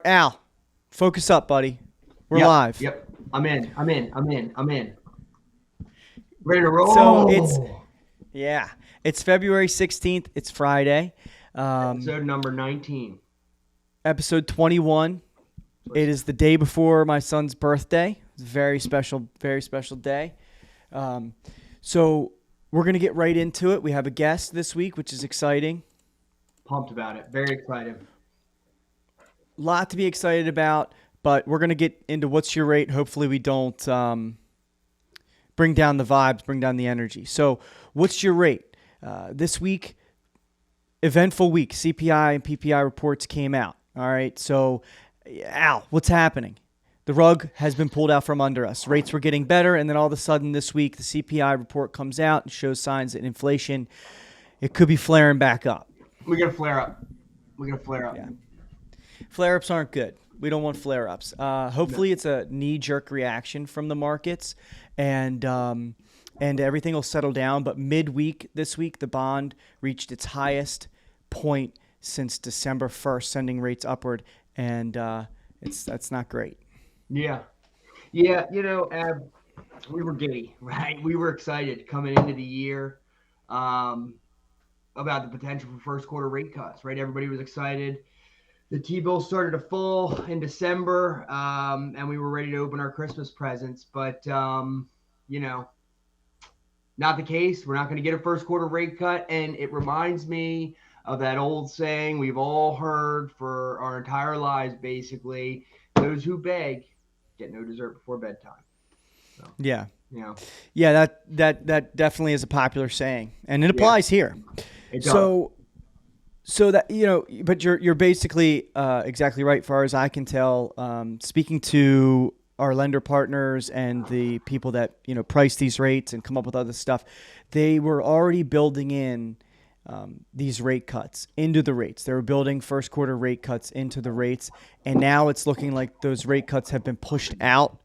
Al, focus up, buddy. We're Yep, live. yep. I'm in. Ready to So it's roll. yeah, it's February 16th. It's Friday. Um, Episode number 19. Episode 21. It is the day before my son's birthday. It's a very special day. Um, so we're gonna get right into it. We have a guest this week, which is exciting. Pumped about it. Very excited. Lot to be excited about, but we're gonna get into what's your rate. Hopefully, we don't bring down the vibes, bring down the energy. So, what's your rate? This week, eventful week. CPI and PPI reports came out. All right. So, Al, what's happening? The rug has been pulled out from under us. Rates were getting better, and then all of a sudden this week, the CPI report comes out and shows signs that inflation, it could be flaring back up. We're going to flare up. Yeah. Flare-ups aren't good. We don't want flare-ups. Hopefully, it's a knee-jerk reaction from the markets, and everything will settle down. But midweek this week, the bond reached its highest point since December 1st, sending rates upward, and that's not great. Yeah. Yeah, we were giddy, right? We were excited coming into the year about the potential for first quarter rate cuts, right? Everybody was excited. The T-bill started to fall in December, and we were ready to open our Christmas presents. But, not the case. We're not going to get a first quarter rate cut. And it reminds me of that old saying we've all heard for our entire lives, basically. Those who beg get no dessert before bedtime. So, Yeah. yeah, Yeah, that definitely is a popular saying, and it applies here. it does. So that but you're basically exactly right, far as I can tell. Speaking to our lender partners and the people that price these rates and come up with other stuff, they were already building in these rate cuts into the rates. They were building first quarter rate cuts into the rates, and now it's looking like those rate cuts have been pushed out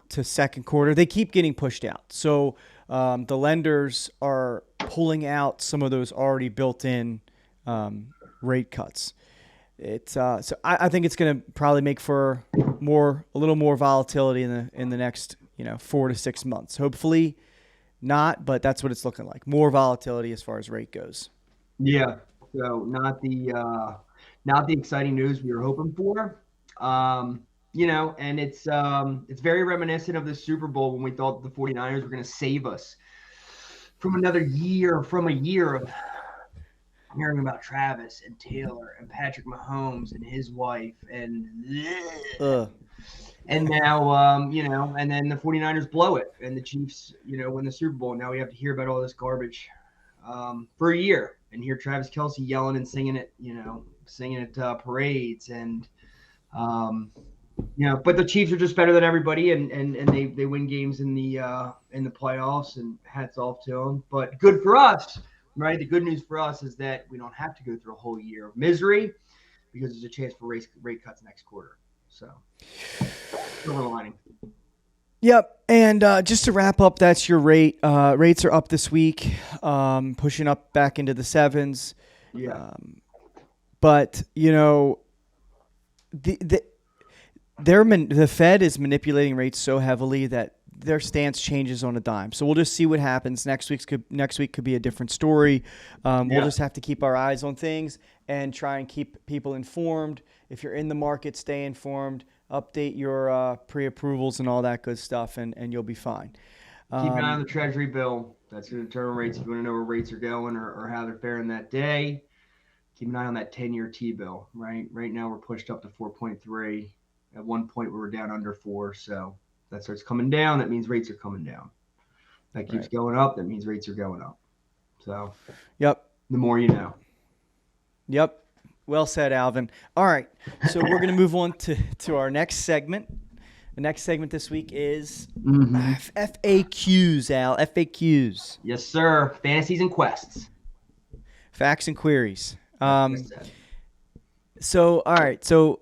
to second quarter. They keep getting pushed out. So the lenders are pulling out some of those already built in rate cuts. So I think it's going to probably make for a little more volatility in the next 4 to 6 months. Hopefully not, but that's what it's looking like. More volatility as far as rate goes. Yeah. So not the exciting news we were hoping for. And it's very reminiscent of the Super Bowl when we thought the 49ers were going to save us from a year of hearing about Travis and Taylor and Patrick Mahomes and his wife and now and then the 49ers blow it and the Chiefs win the Super Bowl. Now we have to hear about all this garbage for a year and hear Travis Kelce yelling and singing at parades and but the Chiefs are just better than everybody and they win games in the playoffs, and hats off to them. But good for us. Right, the good news for us is that we don't have to go through a whole year of misery because there's a chance for rate cuts next quarter. So, silver lining. Yep, and just to wrap up, that's your rate. Rates are up this week, pushing up back into the sevens. Yeah. But the Fed is manipulating rates so heavily that their stance changes on a dime. So we'll just see what happens. Next week could be a different story. We'll just have to keep our eyes on things and try and keep people informed. If you're in the market, stay informed. Update your pre-approvals and all that good stuff, and you'll be fine. Keep an eye on the Treasury bill. That's going to determine rates. If you want to know where rates are going or how they're faring that day, keep an eye on that 10-year T-bill. Right now we're pushed up to 4.3. At one point we were down under 4. So that starts coming down, that means rates are coming down. That keeps going up, that means rates are going up. So, yep. The more you know. Yep. Well said, Alvin. All right. So we're going to move on to our next segment. The next segment this week is FAQs, Al. FAQs. Yes, sir. Fantasies and quests. Facts and queries. So, all right. So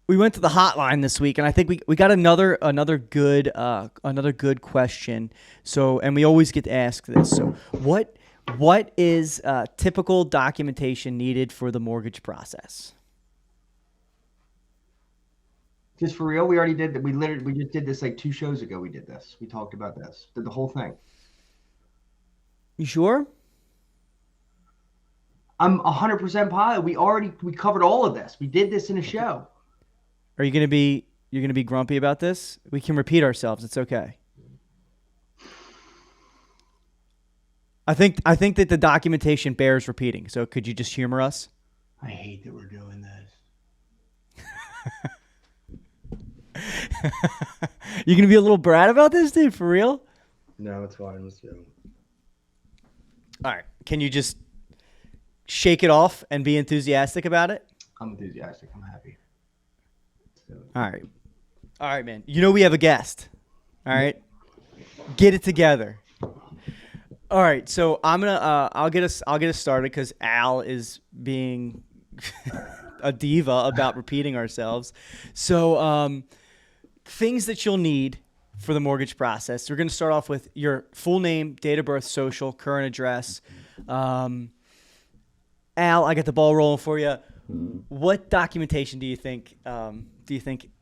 we went to the hotline this week, and I think we got another good question. So, and we always get to ask this. So, what is typical documentation needed for the mortgage process? Just for real, we already did that. We just did this like 2 shows ago. We did this. We talked about this. Did the whole thing. You sure? I'm 100% positive. We covered all of this. We did this in a show. Are you you're gonna be grumpy about this? We can repeat ourselves. It's okay. I think that the documentation bears repeating. So could you just humor us? I hate that we're doing this. You gonna be a little brat about this, dude? For real? No, it's fine. Let's go. All right. Can you just shake it off and be enthusiastic about it? I'm enthusiastic. I'm happy. All right, man. You know we have a guest. All right. Get it together. All right. So I'm gonna I'll get us started because Al is being a diva about repeating ourselves. So things that you'll need for the mortgage process. We're going to start off with your full name, date of birth, social, current address. Al, I got the ball rolling for you. What documentation do you think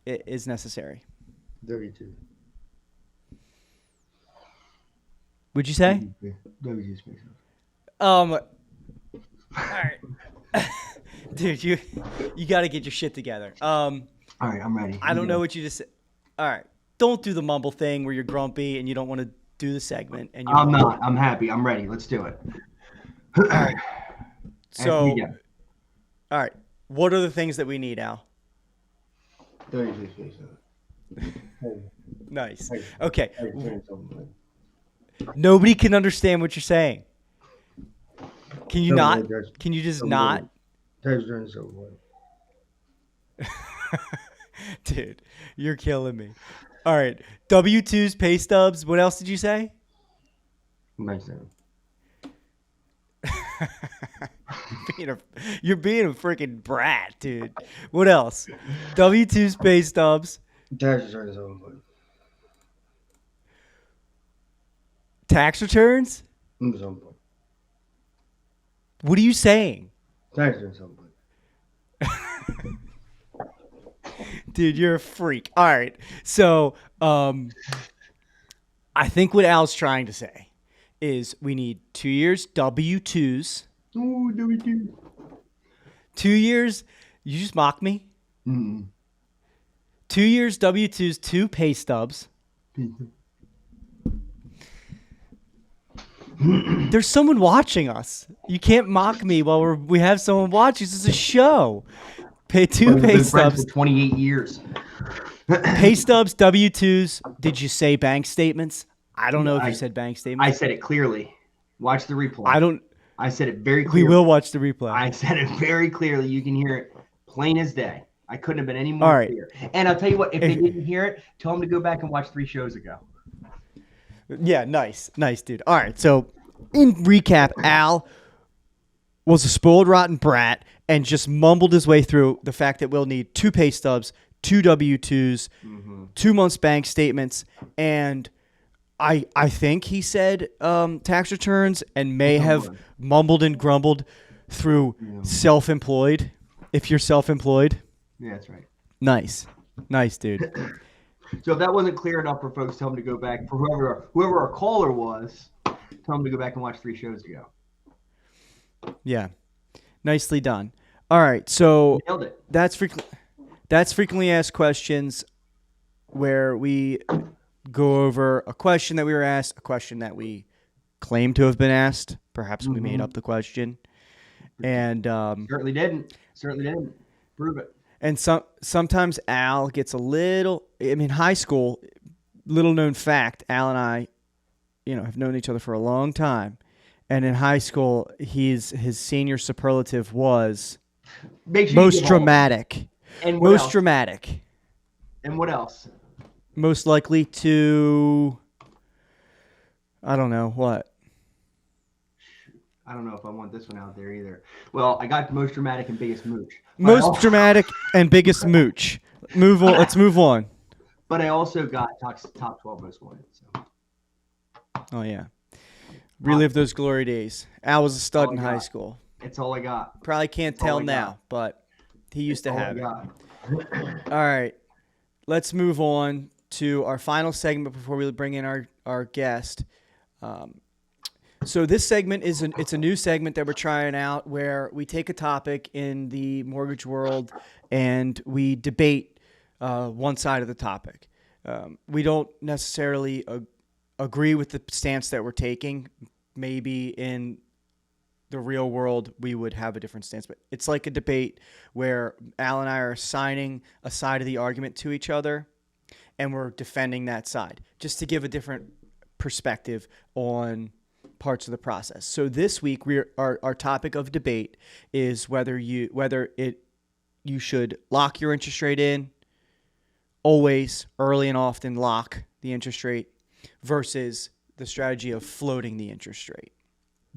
is necessary? W2. Would you say? W2 space. All right. Dude, you got to get your shit together. All right, I'm ready. I don't know what you just said. All right. Don't do the mumble thing where you're grumpy and you don't want to do the segment. And I'm not. I'm happy. I'm ready. Let's do it. All right. So, all right. What are the things that we need, Al? Nice. Okay. Nobody can understand what you're saying. Can you not? Can you just not? Dude, you're killing me. All right. W-2s, pay stubs. What else did you say? You're being a freaking brat, dude. What else? W-2s, pay stubs. Tax returns? What are you saying? Dude, you're a freak. All right. So, I think what Al's trying to say is we need 2 years W-2s. Ooh, W2. 2 years. You just mock me? Mm-mm. 2 years W-2s, 2 pay stubs. There's someone watching us. You can't mock me while we have someone watching. This is a show. Pay 2 pay stubs. For 28 years. Pay stubs, W-2s. Did you say bank statements? I don't know if you said bank statements. I said it clearly. Watch the replay. I said it very clearly. We will watch the replay. I said it very clearly. You can hear it plain as day. I couldn't have been any more clear. And I'll tell you what, if they didn't hear it, tell them to go back and watch 3 shows ago. Yeah, nice. Nice, dude. All right, so in recap, Al was a spoiled, rotten brat and just mumbled his way through the fact that we'll need 2 pay stubs, 2 W-2s, 2 months bank statements, and I think he said tax returns and may have mumbled and grumbled through self-employed, if you're self-employed. Yeah, that's right. Nice, dude. So if that wasn't clear enough for folks, tell them to go back. For whoever our caller was, tell them to go back and watch 3 shows ago. Yeah, nicely done. All right, so nailed it. That's frequently asked questions, where we go over a question that we were asked, a question that we claim to have been asked. Perhaps we made up the question, and certainly didn't. Prove it. And sometimes Al gets a little. I mean, high school, little known fact. Al and I, have known each other for a long time, and in high school, his senior superlative was most dramatic. And most dramatic. And what else? Most likely to. I don't know what. I don't know if I want this one out there either. Well, I got most dramatic and biggest mooch. Most dramatic and biggest mooch. Let's move on. But I also got top 12 most wanted. So. Oh, yeah. Relive those glory days. Al was a stud in high school. It's all I got. Probably can't tell now, but he used to have it. All right. let's move on to our final segment before we bring in our guest. So this segment it's a new segment that we're trying out where we take a topic in the mortgage world and we debate one side of the topic. We don't necessarily agree with the stance that we're taking. Maybe in the real world we would have a different stance, but it's like a debate where Al and I are assigning a side of the argument to each other and we're defending that side just to give a different perspective on parts of the process. So this week our topic of debate is whether you should lock your interest rate in, always, early and often lock the interest rate versus the strategy of floating the interest rate.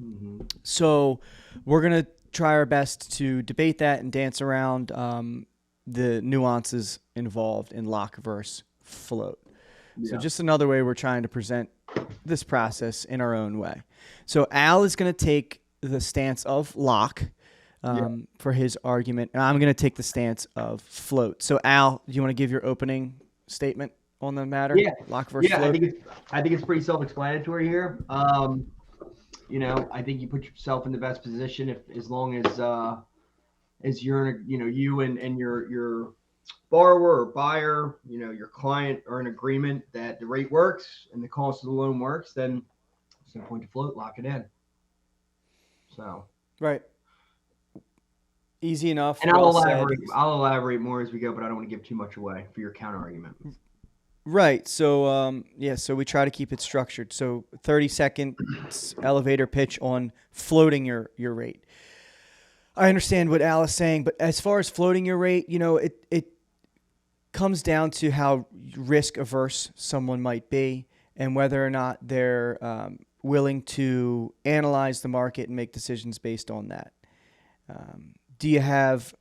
Mm-hmm. So we're going to try our best to debate that and dance around the nuances involved in lock versus float. Yeah. So just another way we're trying to present this process in our own way. So Al is going to take the stance of lock for his argument, and I'm going to take the stance of float. So Al, do you want to give your opening statement on the matter? Yeah. Lock versus float? I think it's pretty self-explanatory here. I think you put yourself in the best position as long as you're, you and your borrower or buyer, your client are in agreement that the rate works and the cost of the loan works, then there's no point to float, lock it in. So. Right. Easy enough. And I'll elaborate more as we go, but I don't want to give too much away for your counter argument. Right. So, so we try to keep it structured. So 30-second elevator pitch on floating your rate. I understand what Al is saying, but as far as floating your rate, it comes down to how risk averse someone might be and whether or not they're willing to analyze the market and make decisions based on that. Do you have...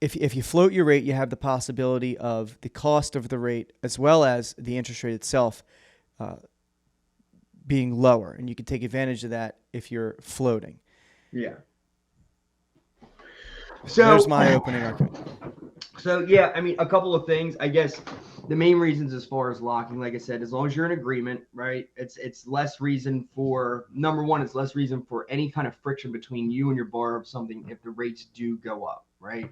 If you float your rate, you have the possibility of the cost of the rate as well as the interest rate itself being lower, and you can take advantage of that if you're floating. Yeah. So there's my opening argument. So a couple of things. I guess the main reasons as far as locking, like I said, as long as you're in agreement, right? It's less reason for number one. It's less reason for any kind of friction between you and your borrower of something if the rates do go up, right?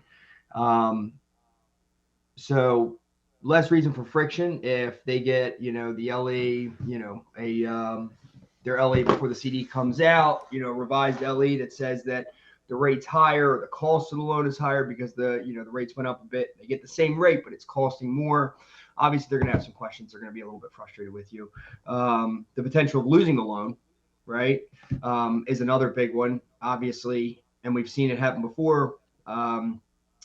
So less reason for friction if they get, the LE, their LE before the CD comes out, revised LE that says that the rate's higher or the cost of the loan is higher because the rates went up a bit. They get the same rate, but it's costing more. Obviously, they're going to have some questions. They're going to be a little bit frustrated with you. The potential of losing the loan, right, is another big one, obviously. And we've seen it happen before.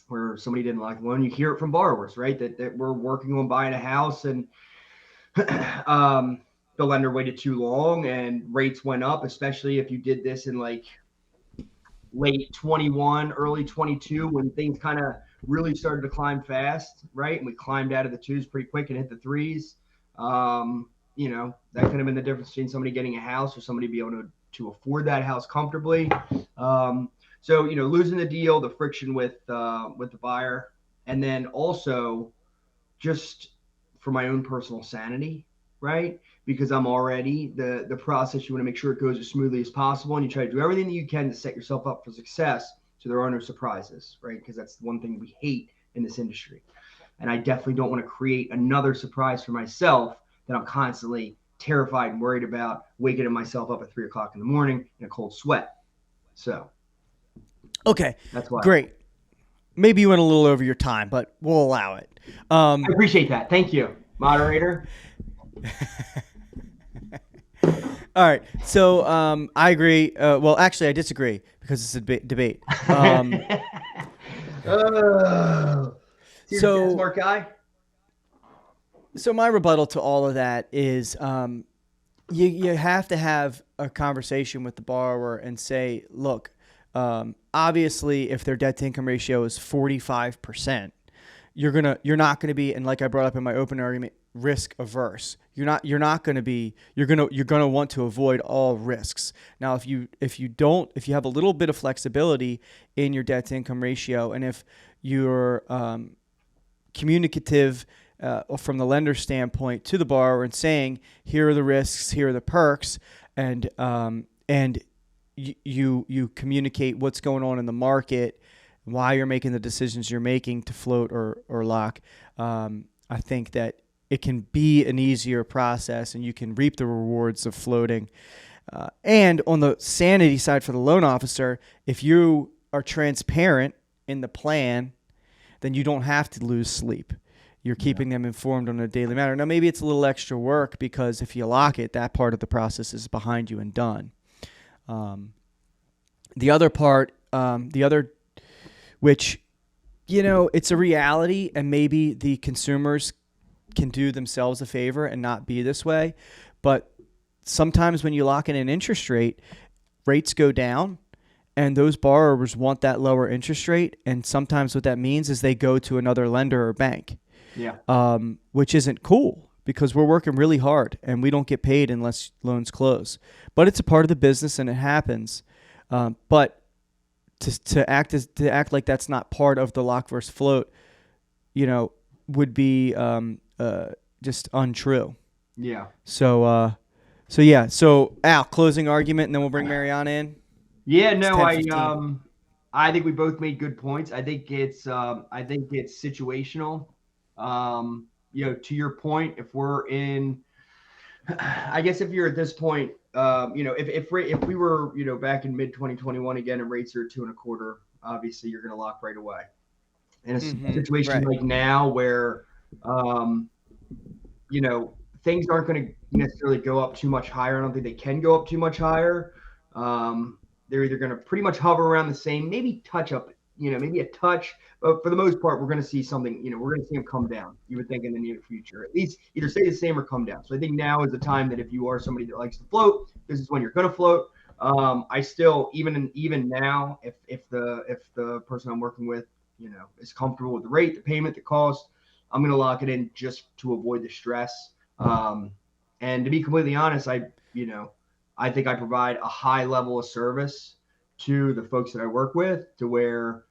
Where somebody didn't like the loan, you hear it from borrowers, right? That we're working on buying a house and the lender waited too long and rates went up, especially if you did this in like late 21, early 22, when things kind of really started to climb fast, right? And we climbed out of the twos pretty quick and hit the threes. That could have been the difference between somebody getting a house or somebody being able to afford that house comfortably. So, losing the deal, the friction with the buyer, and then also just for my own personal sanity, right? Because I'm already the process, you want to make sure it goes as smoothly as possible, and you try to do everything that you can to set yourself up for success so there are no surprises, right? Because that's one thing we hate in this industry. And I definitely don't want to create another surprise for myself that I'm constantly terrified and worried about waking myself up at 3 o'clock in the morning in a cold sweat. So. Okay, that's why. Great. Maybe you went a little over your time, but we'll allow it. I appreciate that. Thank you, moderator. All right. So I agree. Well, actually, I disagree because it's a debate. So smart guy. So my rebuttal to all of that is you have to have a conversation with the borrower and say, look, obviously, if their debt to income ratio is 45%, you're not gonna be, and like I brought up in my open argument, risk averse. You're gonna want to avoid all risks. Now, if you have a little bit of flexibility in your debt to income ratio, and if you're communicative from the lender standpoint to the borrower and saying, here are the risks, here are the perks, and you communicate what's going on in the market, why you're making the decisions you're making to float or lock. I think that it can be an easier process, and you can reap the rewards of floating. And on the sanity side for the loan officer, if you are transparent in the plan, then you don't have to lose sleep. You're keeping them informed on a daily matter. Now, maybe it's a little extra work because if you lock it, that part of the process is behind you and done. The other part, which, it's a reality, and maybe the consumers can do themselves a favor and not be this way. But sometimes when you lock in an interest rate, rates go down, and those borrowers want that lower interest rate. And sometimes what that means is they go to another lender or bank. Yeah. Which isn't cool because we're working really hard and we don't get paid unless loans close. But it's a part of the business and it happens. But to act like that's not part of the lock versus float, would be just untrue. Yeah. So Al, closing argument, and then we'll bring Mariana in. Yeah, no, I think we both made good points. I think it's situational. To your point, if we're in, I guess if you're at this point, if we were, back in mid 2021 again, and rates are 2.25, obviously you're going to lock right away. In a situation like now where, things aren't going to necessarily go up too much higher. I don't think they can go up too much higher. They're either going to pretty much hover around the same, maybe touch up, maybe a touch. But for the most part, we're going to see something, we're going to see them come down, you would think, in the near future. At least either stay the same or come down. So I think now is the time that if you are somebody that likes to float, this is when you're going to float. I still, even now, if the person I'm working with, is comfortable with the rate, the payment, the cost, I'm going to lock it in just to avoid the stress. And to be completely honest, I think I provide a high level of service to the folks that I work with to where,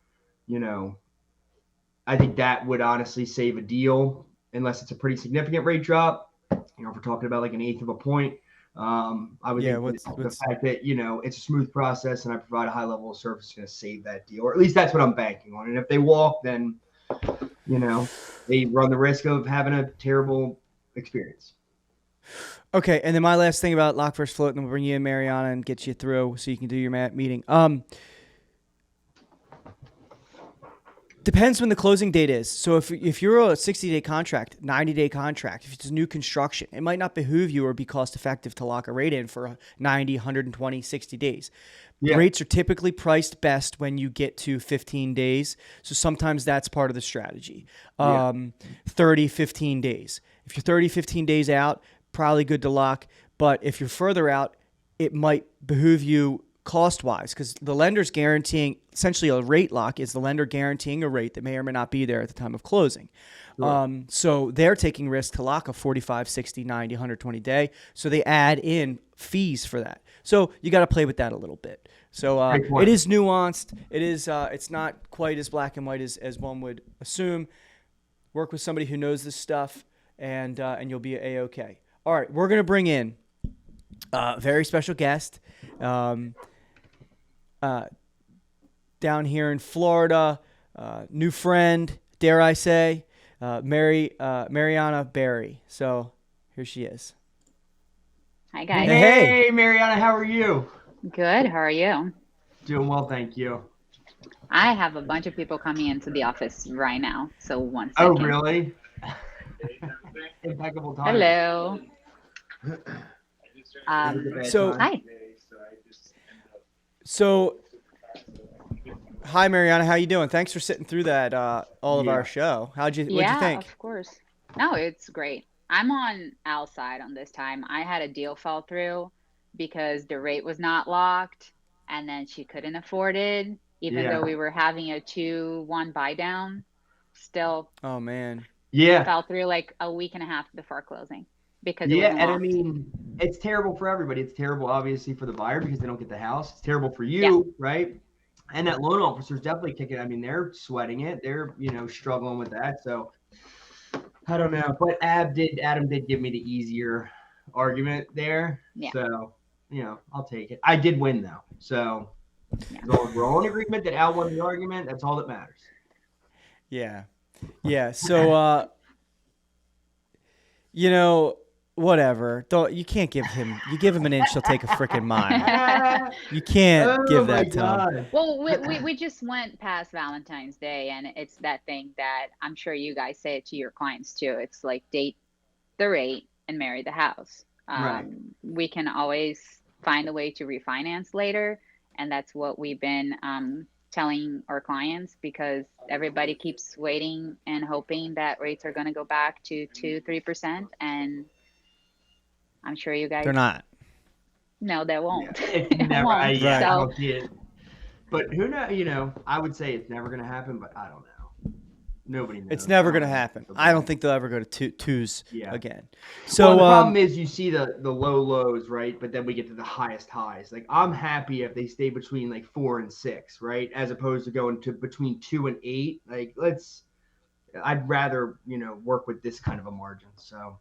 I think that would honestly save a deal unless it's a pretty significant rate drop. If we're talking about like 1/8 of a point, I would think the fact that, it's a smooth process and I provide a high level of service is going to save that deal, or at least that's what I'm banking on. And if they walk, then, they run the risk of having a terrible experience. Okay, and then my last thing about lock versus float, and we'll bring you in, Mariana, and get you through so you can do your meeting. Depends when the closing date is. So if you're a 60-day contract, 90-day contract, if it's new construction, it might not behoove you or be cost effective to lock a rate in for 90, 120, 60 days. Yeah. Rates are typically priced best when you get to 15 days. So sometimes that's part of the strategy. 30, 15 days. If you're 30, 15 days out, probably good to lock. But if you're further out, it might behoove you cost-wise, because the lender's guaranteeing, essentially a rate lock is the lender guaranteeing a rate that may or may not be there at the time of closing. Sure. So they're taking risk to lock a 45, 60, 90, 120 day. So they add in fees for that. So you got to play with that a little bit. So it is nuanced. It is. It's not quite as black and white as one would assume. Work with somebody who knows this stuff, and you'll be A-okay. All right, we're going to bring in a very special guest. Down here in Florida, new friend, dare I say, Mariana Berry. So here she is. Hi, guys. Hey, Mariana, how are you? Good. How are you? Doing well, thank you. I have a bunch of people coming into the office right now. So 1 second. Oh, really? Impeccable time. Hello. Hi. So, hi, Mariana. How you doing? Thanks for sitting through that all of our show. What'd you think? Yeah, of course. No, it's great. I'm on Al's side on this time. I had a deal fall through because the rate was not locked, and then she couldn't afford it, even though we were having a 2-1 buy down. Still, oh man, fell through like a week and a half before closing because it wasn't locked. And I mean, it's terrible for everybody. It's terrible, obviously, for the buyer because they don't get the house. It's terrible for you, right? And that loan officer's definitely kicking. I mean, they're sweating it. They're, struggling with that. So I don't know. But Adam did give me the easier argument there. Yeah. So, I'll take it. I did win though. So as long as we're all in agreement that Al won the argument, that's all that matters. Yeah. Yeah. So, whatever. You can't give him. You give him an inch, he'll take a freaking mile. You can't give that to him. Well, we just went past Valentine's Day, and it's that thing that I'm sure you guys say it to your clients too. It's like date the rate and marry the house. Right. We can always find a way to refinance later, and that's what we've been telling our clients, because everybody keeps waiting and hoping that rates are going to go back to 2-3%, and I'm sure you guys. They're not. No, they won't. Yeah, it's never. Won't. I So- don't see it. But who knows? I would say it's never going to happen, but I don't know. Nobody knows. It's never going to happen. I don't think they'll ever go to twos again. So Well, the problem is you see the low lows, right? But then we get to the highest highs. Like, I'm happy if they stay between like 4 and 6, right? As opposed to going to between 2 and 8. Like, I'd rather, work with this kind of a margin. So,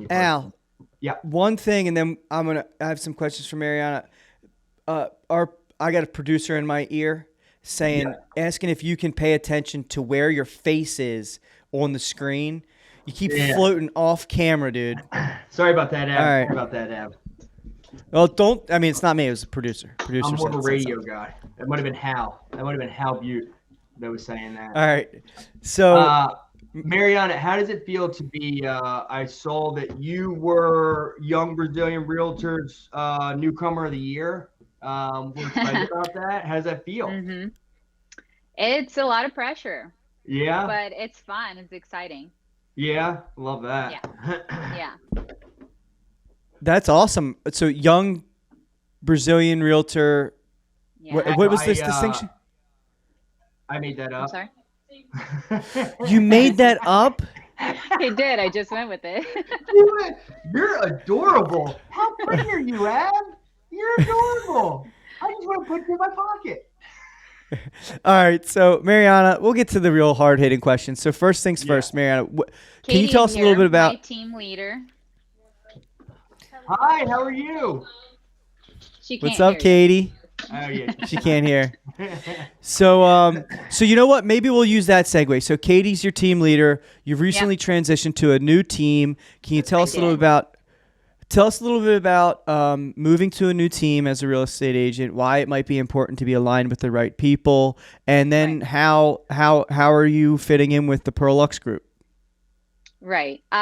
Al. Yeah. One thing, and then I have some questions for Mariana. I got a producer in my ear asking if you can pay attention to where your face is on the screen. You keep floating off camera, dude. Sorry about that, Ab. All right. Sorry about that, Ab. Well, it's not me. It was the producer. I'm more of a radio guy. That might have been Hal. That might have been Hal Butte that was saying that. All right. So, Mariana, how does it feel to be? I saw that you were Young Brazilian Realtors Newcomer of the Year. We're excited about that. How does that feel? Mm-hmm. It's a lot of pressure. Yeah. But it's fun. It's exciting. Yeah, love that. Yeah. That's awesome. So, Young Brazilian Realtor. Yeah. What was this distinction? I made that up. I'm sorry. You made that up? He did. I just went with it. You're adorable. How pretty are you, Ab? You're adorable. I just want to put you in my pocket. All right. So, Mariana, we'll get to the real hard-hitting questions. So, first things first, Mariana, can you tell us a little bit about my team leader? Hi, how are you? What's up, Katie? Oh, yeah. She can't hear. So you know what? Maybe we'll use that segue. So Katie's your team leader. You've recently transitioned to a new team. Can you tell us a little bit about moving to a new team as a real estate agent? Why it might be important to be aligned with the right people, and then how are you fitting in with the Perlux group? Right. So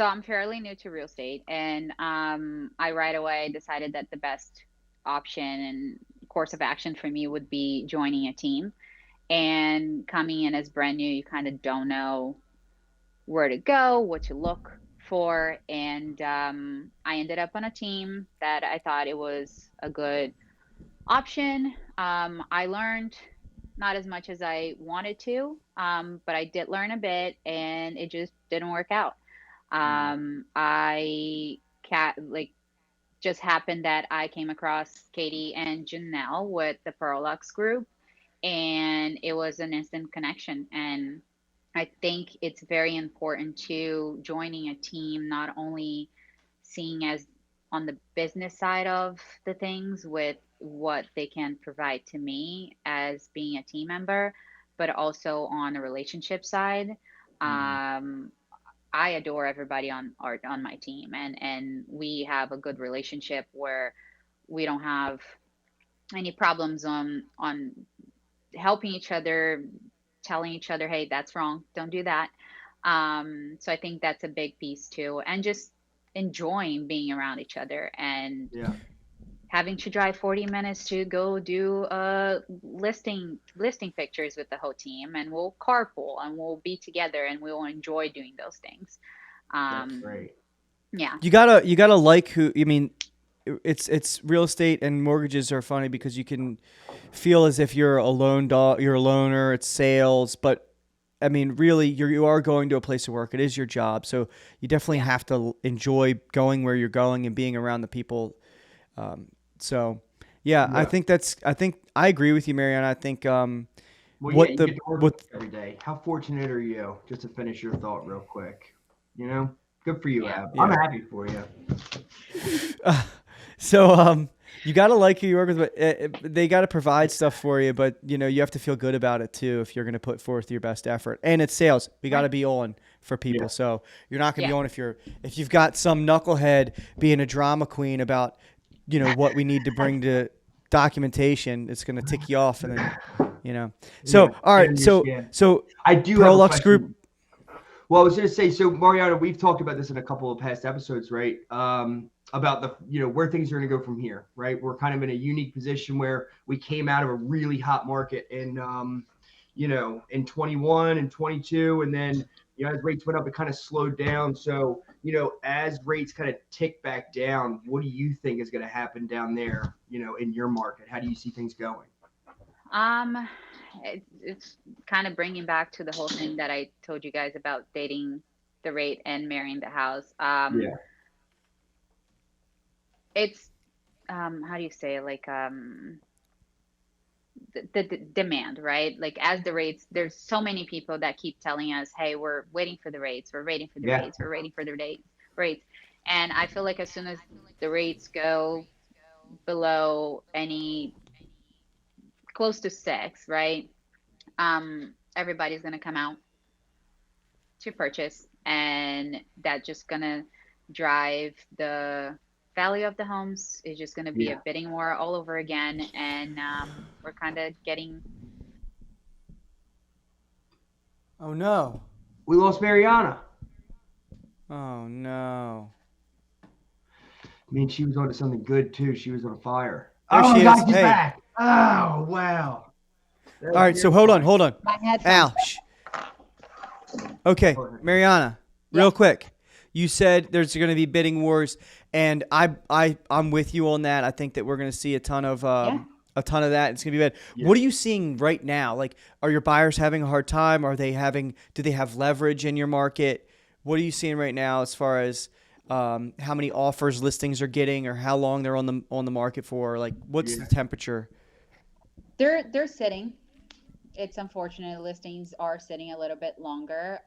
I'm fairly new to real estate, and I right away decided that the best option and course of action for me would be joining a team. And coming in as brand new, you kind of don't know where to go, what to look for. And I ended up on a team that I thought it was a good option. I learned not as much as I wanted to, but I did learn a bit, and it just didn't work out. Just happened that I came across Katie and Janelle with the Perlux group, and it was an instant connection. And I think it's very important to joining a team, not only seeing as on the business side of the things with what they can provide to me as being a team member, but also on the relationship side. I adore everybody on my team, and we have a good relationship where we don't have any problems on helping each other, telling each other, hey, that's wrong, don't do that. So I think that's a big piece too, and just enjoying being around each other, and having to drive 40 minutes to go do listing pictures with the whole team, and we'll carpool and we'll be together and we'll enjoy doing those things. That's great. Yeah. You gotta like who. I mean, it's real estate and mortgages are funny because you can feel as if you're a you're a loner. It's sales, but I mean, really, you are going to a place of work. It is your job, so you definitely have to enjoy going where you're going and being around the people. So, Yeah, Yeah. I think I agree with you, Mariana. I think Well, yeah, what you the get to work what every day. How fortunate are you? Just to finish your thought real quick. You know, good for you, Yeah. Ab. I'm yeah. happy for you. So you got to like who you work with, but they got to provide stuff for you, but you know, you have to feel good about it too if you're going to put forth your best effort. And it's sales. We got to Right. be on for Yeah. people. So you're not going to Yeah. be on if you've got some knucklehead being a drama queen about, you know, what we need to bring to documentation. It's going to tick you off and then, you know. Yeah, So all I right, understand. so I do have a Prolux Group. question. Well, I was going to say, so Mariana, we've talked about this in a couple of past episodes, right? About the, where things are going to go from here, right? We're kind of in a unique position where we came out of a really hot market in, in 21 and 22, and then, as rates went up, it kind of slowed down. So, as rates kind of tick back down, what do you think is going to happen down there, in your market? How do you see things going? Um, it's kind of bringing back to the whole thing that I told you guys about dating the rate and marrying the house. Yeah. It's how do you say it? Like the demand, right? Like as the rates, there's so many people that keep telling us, "Hey, we're waiting for the rates. We're waiting for the Yeah. rates. We're waiting for the rates." And I feel like as soon as the rates go below any close to 6, right? Everybody's gonna come out to purchase, and that's just gonna drive the value of the homes. Is just gonna be Yeah. a bidding war all over again, and we're kind of getting. Oh no. We lost Mariana. Oh no. I mean, she was on to something good too. She was on fire. There Oh she my is. God, she's Hey. back. Oh wow. All right, so hold on. My headphones. Al. Okay, Mariana, real quick. You said there's going to be bidding wars, and I'm with you on that. I think that we're going to see a ton of that. It's going to be bad. Yeah. What are you seeing right now? Like, are your buyers having a hard time? Do they have leverage in your market? What are you seeing right now as far as how many offers listings are getting, or how long they're on the market for? Like, what's the temperature? They're sitting. It's unfortunate listings are sitting a little bit longer.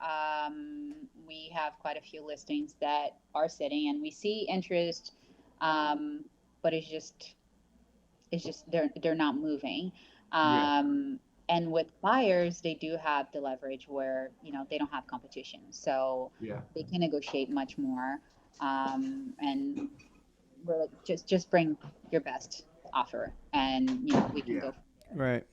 We have quite a few listings that are sitting, and we see interest, but it's just they're not moving. And with buyers, they do have the leverage where they don't have competition, so they can negotiate much more. And we're like, just bring your best offer, and we can go. Right.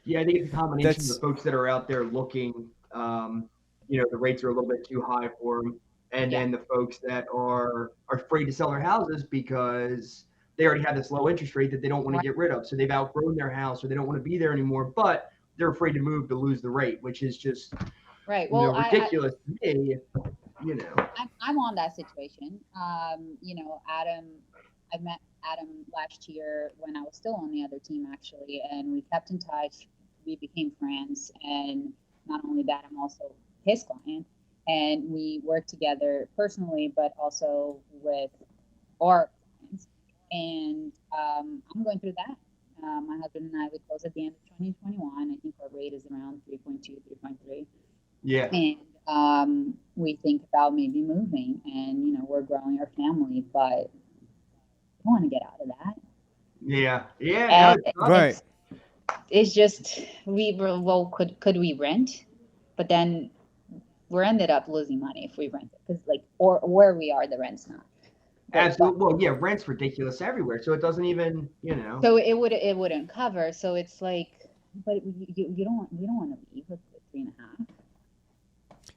Yeah, I think it's a combination of the folks that are out there looking. The rates are a little bit too high for them, and then the folks that are afraid to sell their houses because they already have this low interest rate that they don't want to get rid of. So they've outgrown their house, or they don't want to be there anymore, but they're afraid to move to lose the rate, which is just ridiculous to me. I'm on that situation. Adam, I met Adam last year when I was still on the other team, actually, and we kept in touch. We became friends, and not only that, I'm also his client, and we work together personally, but also with our clients. And I'm going through that. My husband and I, we closed at the end of 2021. I think our rate is around 3.2, 3.3. Yeah. And we think about maybe moving, and we're growing our family, but I want to get out of that. Yeah. Right. It's just could we rent? But then we're ended up losing money if we rent it, because or where we are, the rent's not. Absolutely. Well, yeah, rent's ridiculous everywhere, so it doesn't even, So it wouldn't cover. So it's like, but we don't want to leave with 3.5.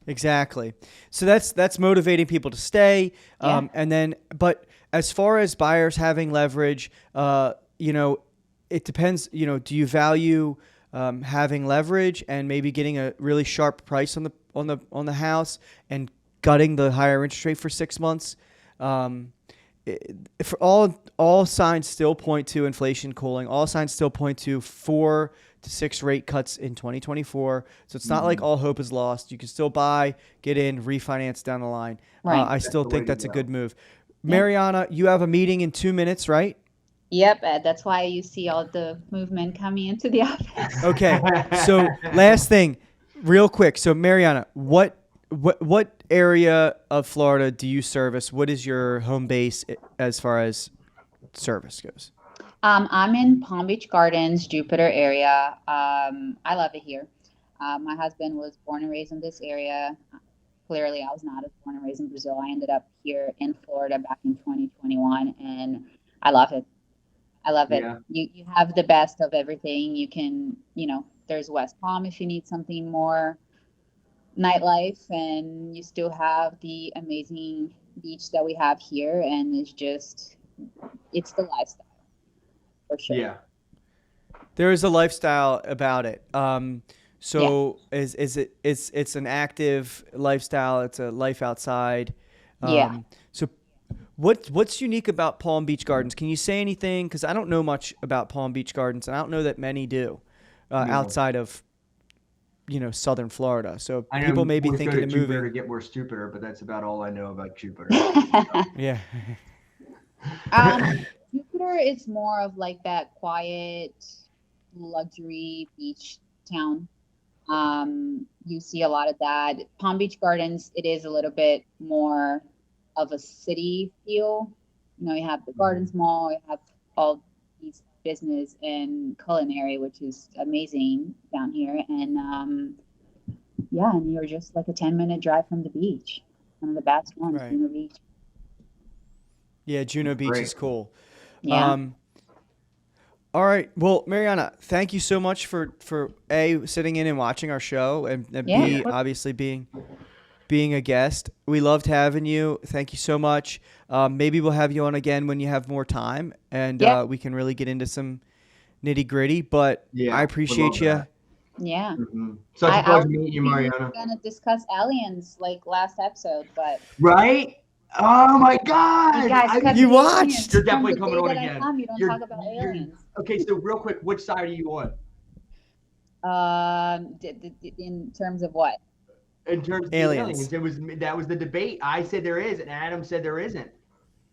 Exactly. So that's motivating people to stay. And then, but as far as buyers having leverage, it depends. Do you value having leverage and maybe getting a really sharp price on the house and gutting the higher interest rate for 6 months? For all signs still point to inflation cooling. All signs still point to 4 to 6 rate cuts in 2024. So it's not like all hope is lost. You can still buy, get in, refinance down the line. Right. I still think that's a good move. Mariana, you have a meeting in 2 minutes, right? Yep, that's why you see all the movement coming into the office. Okay. So last thing, real quick. So Mariana, what area of Florida do you service? What is your home base as far as service goes? I'm in Palm Beach Gardens, Jupiter area. I love it here. My husband was born and raised in this area. Clearly, I was not. I was born and raised in Brazil. I ended up here in Florida back in 2021, and I love it. I love it. Yeah. You have the best of everything. You can, there's West Palm if you need something more nightlife, and you still have the amazing beach that we have here, and it's the lifestyle for sure. Yeah. There is a lifestyle about it. So it's an active lifestyle. It's a life outside. Yeah. So what's unique about Palm Beach Gardens? Can you say anything? Because I don't know much about Palm Beach Gardens, and I don't know that many do outside of Southern Florida. So I know people may be we thinking go of to Jupiter to moving. get more stupider, but that's about all I know about Jupiter. Yeah. Jupiter is more of like that quiet luxury beach town. You see a lot of that. Palm Beach Gardens, it is a little bit more of a city feel. You have the Gardens Mall, you have all these business and culinary, which is amazing down here. And and you're just like a 10-minute drive from the beach. One of the best ones, Right. Juno Beach. Yeah, Juno Beach Great. is cool. Yeah. All right. Well, Mariana, thank you so much for A, sitting in and watching our show, and Yeah. B, obviously being a guest. We loved having you. Thank you so much. Maybe we'll have you on again when you have more time, and Yeah. we can really get into some nitty gritty. But Yeah, I would appreciate love you. that. Yeah. Such a I pleasure was meeting you, thinking we Mariana. were gonna discuss aliens like last episode, but Right? Oh my God! you guys cut You the watched? aliens. You're definitely From the coming day on that I again. come, you don't talk about aliens. Okay, so real quick, which side are you on? In terms of what? In terms of the Aliens. that was the debate. I said there is, and Adam said there isn't.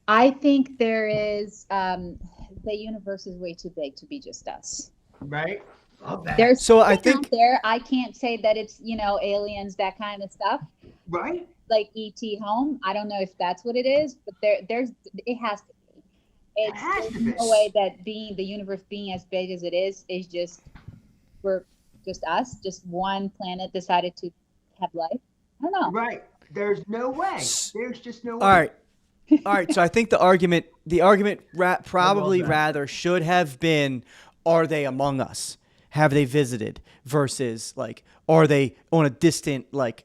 I think there is. The universe is way too big to be just us. Right? Love that. There's So I something think out there. I can't say that it's aliens, that kind of stuff, Right? like ET home. I don't know if that's what it is, but it has to be. has to There's be. no way that the universe being as big as it is just we're just us, just one planet decided to have life. I don't know. Right. There's no way. There's just no way. all right. All right, so I think the argument probably that. rather should have been, are they among us? Have they visited? Versus like, are they on a distant, like,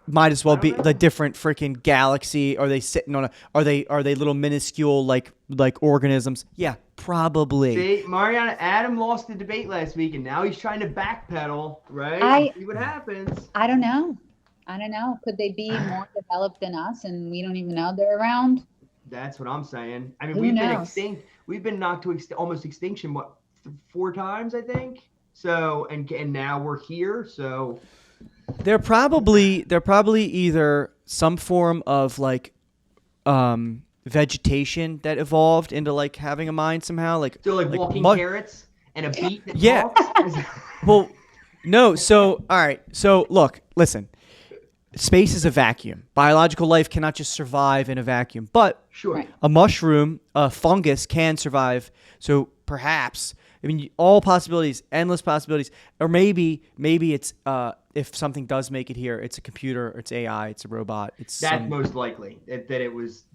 might as well be know. the different freaking galaxy? Are they sitting on are they little minuscule like organisms? Yeah, probably. See, Mariana, Adam lost the debate last week, and now he's trying to backpedal, right? See what happens. I don't know. Could they be more developed than us and we don't even know they're around? That's what I'm saying. I mean, Who we've been knows? extinct. We've been knocked to almost extinction, what, 4 times, I think? So, and now we're here, so. They're probably either some form of like vegetation that evolved into like having a mind somehow, like So, like walking mu- carrots and a beet that Yeah. talks? Well, no. So, all right. So, look, listen. Space is a vacuum. Biological life cannot just survive in a vacuum. But Sure. Right. a mushroom, a fungus can survive. So perhaps, I mean, all possibilities, endless possibilities. Or maybe it's if something does make it here, it's a computer, it's AI, it's a robot. It's That's most likely that it was,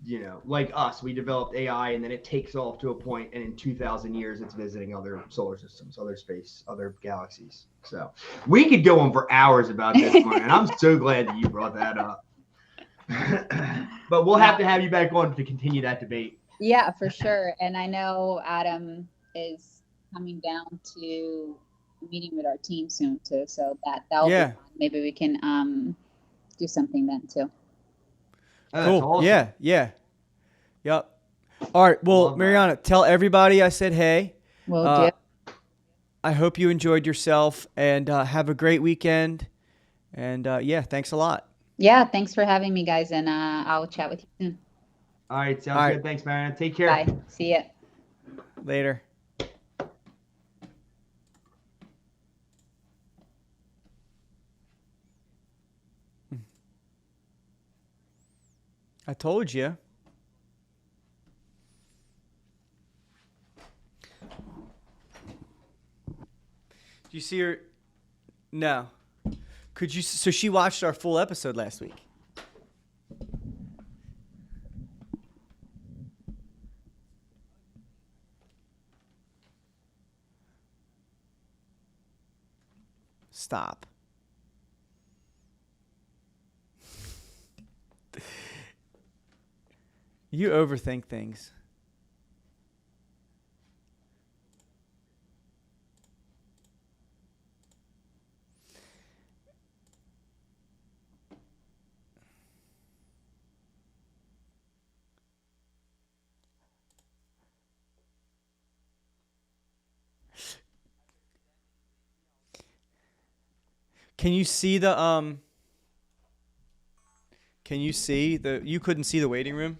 like us. We developed AI, and then it takes off to a point, and in 2,000 years, it's visiting other solar systems, other space, other galaxies. So we could go on for hours about this one, and I'm so glad that you brought that up. But we'll have to have you back on to continue that debate. Yeah, for sure. And I know Adam is coming down to a meeting with our team soon too. So that'll Yeah. be fun. Maybe we can do something then too. Oh, cool. that's awesome. Yeah. Yep. All right. Well, Love that. Mariana, tell everybody I said hey. We'll do. I hope you enjoyed yourself and have a great weekend. And yeah, thanks a lot. Yeah, thanks for having me, guys, and I'll chat with you soon. All right. Sounds All right. good. Thanks, Mariana. Take care. Bye. See ya. Later. I told you. Do you see her? No. Could you? So she watched our full episode last week. Stop. You overthink things. Can you see the Can you see the? You couldn't see the waiting room.